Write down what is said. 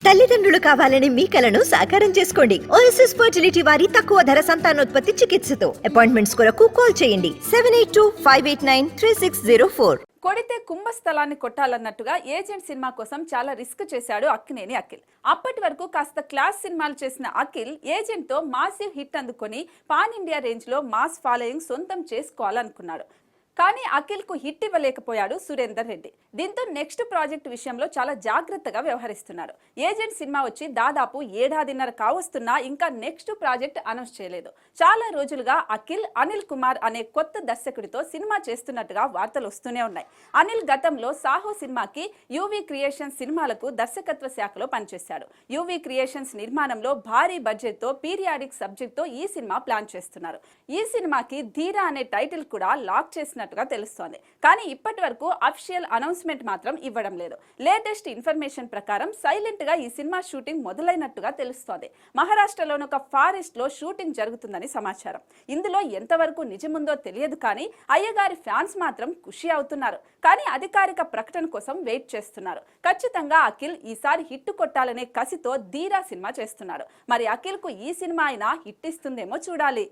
తల్లిదండ్రులు కావాలని మీ కలను సాకారం చేసుకోండి. ఓఎస్ఎస్ ఫర్టిలిటీ వారి తక్కువ ధర సంతానోత్పత్తి చికిత్సతో అపాయింట్మెంట్స్ కొరకు కాల్ చేయండి 7825893604. కొడితే కుంభస్థలాన్ని కొట్టాలన్నట్టుగా ఏజెంట్ సినిమా కోసం చాలా రిస్క్ చేశాడు అక్కినేని అఖిల్. అప్పటి వరకు కాస్త క్లాస్ సినిమాలు చేసిన అఖిల్ ఏజెంట్ తో మాసివ్ హిట్ అందుకొని పాన్ ఇండియా రేంజ్ లో మాస్ ఫాలోయింగ్ సొంతం చేసుకోవాలనుకున్నాడు. కానీ అఖిల్ కు హిట్ ఇవ్వలేకపోయాడు సురేందర్ రెడ్డి. దీంతో నెక్స్ట్ ప్రాజెక్ట్ విషయంలో చాలా జాగ్రత్తగా వ్యవహరిస్తున్నాడు. ఏజెంట్ సినిమా వచ్చి దాదాపు 1.5 ఏళ్ల కావస్తున్నా ఇంకా నెక్స్ట్ ప్రాజెక్ట్ అనౌన్స్ చేయలేదు. చాలా రోజులుగా అఖిల్ అనిల్ కుమార్ అనే కొత్త దర్శకుడితో సినిమా చేస్తున్నట్టుగా వార్తలు వస్తూనే ఉన్నాయి. అనిల్ గతంలో సాహో సినిమాకి యూవీ క్రియేషన్స్ సినిమాలకు దర్శకత్వ శాఖలో పనిచేశాడు. యూవీ క్రియేషన్స్ నిర్మాణంలో భారీ బడ్జెట్ తో పీరియాడిక్ సబ్జెక్ట్ తో ఈ సినిమా ప్లాన్ చేస్తున్నారు. ఈ సినిమాకి ధీరా అనే టైటిల్ కూడా లాక్ చేసిన తెలుస్తోంది. కానీ ఇప్పటి వరకు అఫీషియల్ అనౌన్స్మెంట్ మాత్రం ఇవ్వడం లేదు. లేటెస్ట్ ఇన్ఫర్మేషన్ ప్రకారం సైలెంట్ గా ఈ సినిమా షూటింగ్ మొదలైనట్టుగా తెలుస్తోంది. మహారాష్ట్రలోని ఒక ఫారెస్ట్ లో షూటింగ్ జరుగుతుందని సమాచారం. ఇందులో ఎంతవరకు నిజముందో తెలియదు కానీ అయ్యగారి ఫ్యాన్స్ మాత్రం ఖుషి అవుతున్నారు. కానీ అధికారిక ప్రకటన కోసం వెయిట్ చేస్తున్నారు. ఖచ్చితంగా అఖిల్ ఈసారి హిట్ కొట్టాలనే కసితో ధీరా సినిమా చేస్తున్నాడు. మరి అఖిల్ కు ఈ సినిమా అయినా హిట్ ఇస్తుందేమో చూడాలి.